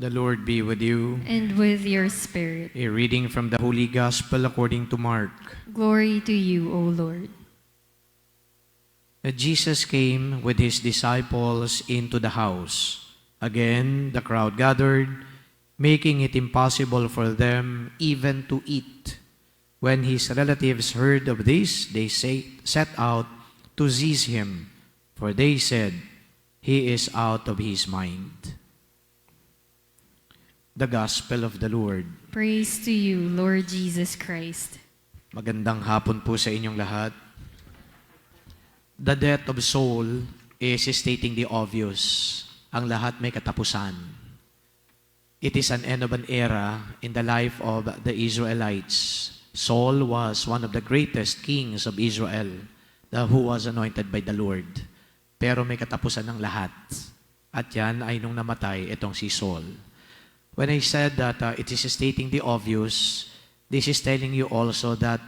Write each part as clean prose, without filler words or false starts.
The Lord be with you. And with your spirit. A reading from the Holy Gospel according to Mark. Glory to you, O Lord. Jesus came with his disciples into the house. Again, the crowd gathered, making it impossible for them even to eat. When his relatives heard of this, they set out to seize him, for they said, "He is out of his mind." The Gospel of the Lord. Praise to you, Lord Jesus Christ. Magandang hapon po sa inyong lahat. The death of soul is stating the obvious. Ang lahat may katapusan. It is an end of an era in the life of the Israelites. Saul was one of the greatest kings of Israel who was anointed by the Lord. Pero may katapusan ng lahat. At yan ay nung namatay itong si Saul. When I said that it is stating the obvious, this is telling you also that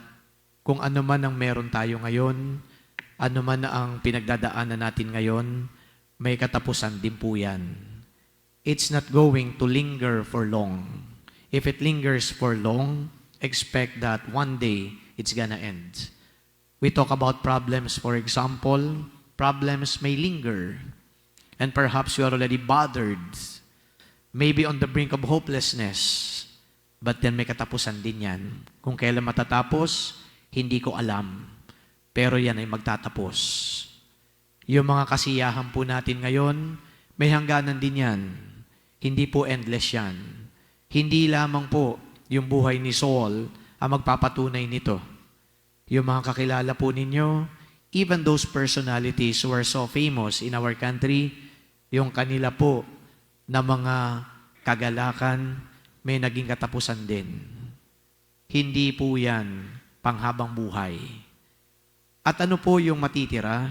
kung ano man ang meron tayo ngayon, ano man ang pinagdadaanan natin ngayon, may katapusan din po yan. It's not going to linger for long. If it lingers for long, expect that one day it's gonna end. We talk about problems, for example, problems may linger. And perhaps you are already bothered. Maybe on the brink of hopelessness. But then may katapusan din yan. Kung kailan matatapos, hindi ko alam. Pero yan ay magtatapos. Yung mga kasiyahan po natin ngayon, may hangganan din yan. Hindi po endless yan. Hindi lamang po yung buhay ni Saul ang magpapatunay nito. Yung mga kakilala po ninyo, even those personalities who are so famous in our country, yung kanila po na mga kagalakan, may naging katapusan din. Hindi po yan panghabang buhay. At ano po yung matitira?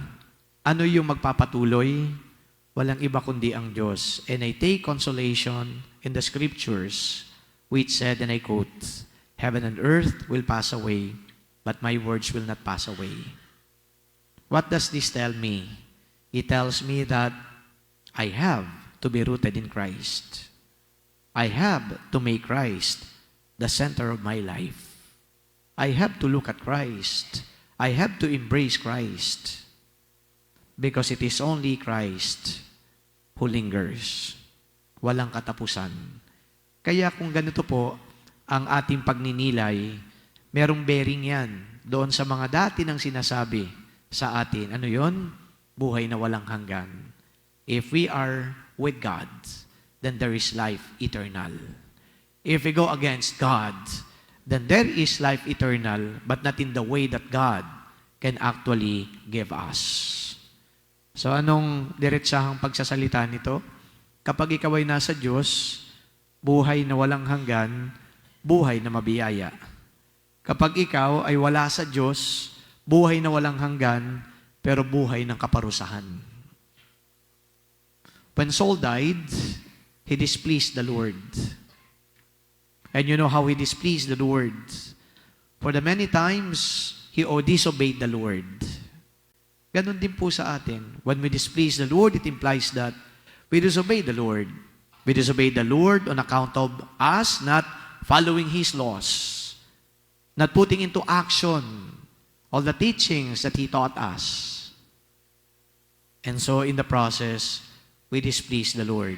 Ano yung magpapatuloy? Walang iba kundi ang Diyos. And I take consolation in the scriptures which said, and I quote, "Heaven and earth will pass away, but my words will not pass away." What does this tell me? It tells me that I have to be rooted in Christ. I have to make Christ the center of my life. I have to look at Christ. I have to embrace Christ. Because it is only Christ who lingers. Walang katapusan. Kaya kung ganito po ang ating pagninilay, merong bearing yan doon sa mga dati nang sinasabi sa atin. Ano yon? Buhay na walang hanggan. If we are with God, then there is life eternal. If we go against God, then there is life eternal, but not in the way that God can actually give us. So anong diretsahang pagsasalita nito? Kapag ikaw ay nasa Diyos, buhay na walang hanggan, buhay na mabiyaya. Kapag ikaw ay wala sa Diyos, buhay na walang hanggan, pero buhay ng kaparusahan. When Saul died, he displeased the Lord. And you know how he displeased the Lord? For the many times, he disobeyed the Lord. Ganon din po sa atin. When we displease the Lord, it implies that we disobey the Lord. We disobey the Lord on account of us not following His laws, not putting into action all the teachings that He taught us. And so in the process, we displease the Lord.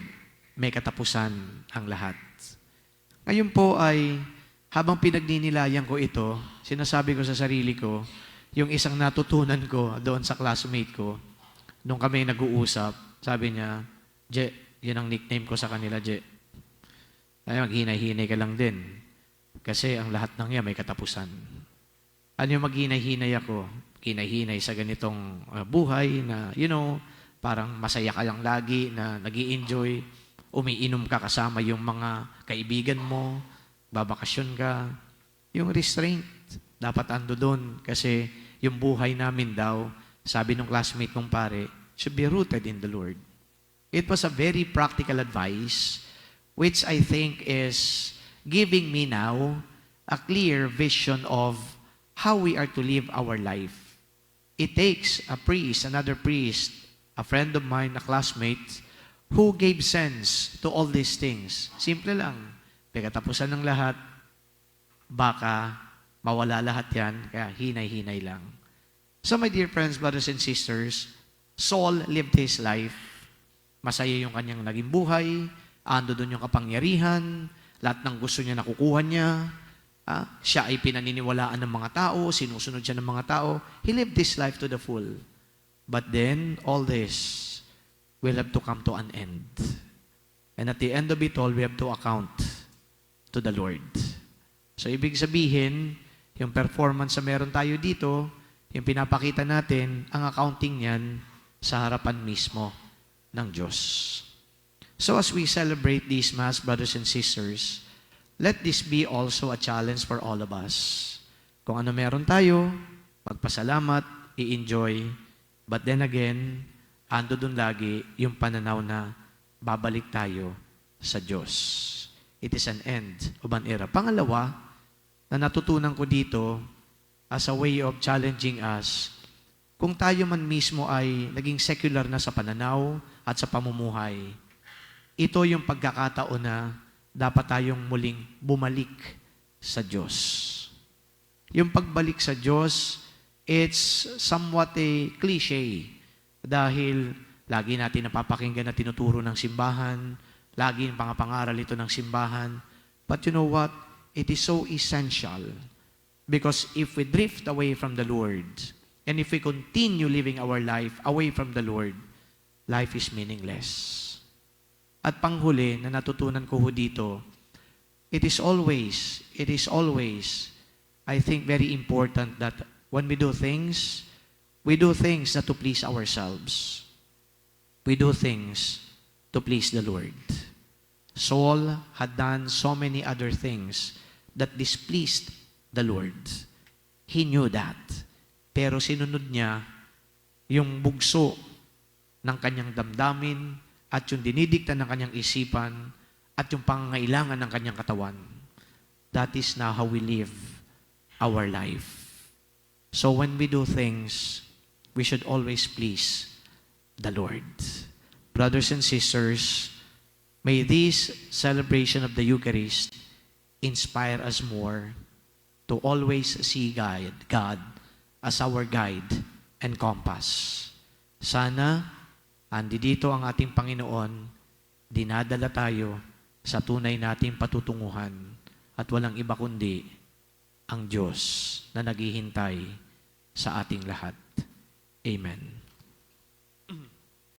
May katapusan ang lahat. Ngayon po ay, habang pinagninilayan ko ito, sinasabi ko sa sarili ko, yung isang natutunan ko doon sa classmate ko, nung kami nag-uusap, sabi niya, "Je, yun ang nickname ko sa kanila, Je. Ay, maghinay-hinay ka lang din. Kasi ang lahat ng yan may katapusan." Ano yung maghinay-hinay ako? Hinay-hinay sa ganitong buhay na, parang masaya ka lang lagi na nag-i-enjoy, umiinom ka kasama yung mga kaibigan mo, babakasyon ka. Yung restraint, dapat ando doon kasi yung buhay namin daw, sabi ng classmate kong pare, should be rooted in the Lord. It was a very practical advice which I think is giving me now a clear vision of how we are to live our life. It takes a priest, another priest, a friend of mine, a classmate, Who gave sense to all these things? Simple lang. Pagkatapusan ng lahat, baka mawala lahat yan, kaya hinay-hinay lang. So my dear friends, brothers and sisters, Saul lived his life. Masaya yung kanyang naging buhay, ando doon yung kapangyarihan, lahat ng gusto niya nakukuha niya, siya ay pinaniniwalaan ng mga tao, sinusunod siya ng mga tao. He lived this life to the full. But then, all this will have to come to an end. And at the end of it all, we have to account to the Lord. So, ibig sabihin, yung performance na meron tayo dito, yung pinapakita natin, ang accounting niyan sa harapan mismo ng Diyos. So, as we celebrate this Mass, brothers and sisters, let this be also a challenge for all of us. Kung ano meron tayo, magpasalamat, i-enjoy, but then again, ando dun lagi yung pananaw na babalik tayo sa Diyos. It is an end of an era. Pangalawa, na natutunan ko dito as a way of challenging us, kung tayo man mismo ay naging secular na sa pananaw at sa pamumuhay, ito yung pagkakataon na dapat tayong muling bumalik sa Diyos. Yung pagbalik sa Diyos, it's somewhat a cliche dahil lagi natin napapakinggan na tinuturo ng simbahan, lagi yung pangapangaral ito ng simbahan. But you know what? It is so essential because if we drift away from the Lord and if we continue living our life away from the Lord, life is meaningless. At panghuli na natutunan ko dito, it is always, I think, very important that when we do things not to please ourselves. We do things to please the Lord. Saul had done so many other things that displeased the Lord. He knew that. Pero sinunod niya yung bugso ng kanyang damdamin at yung dinidikta ng kanyang isipan at yung pangangailangan ng kanyang katawan. That is now how we live our life. So when we do things, we should always please the Lord. Brothers and sisters, may this celebration of the Eucharist inspire us more to always see God as our guide and compass. Sana, andi dito ang ating Panginoon, dinadala tayo sa tunay nating patutunguhan at walang iba kundi ang Diyos na naghihintay sa ating lahat. Amen.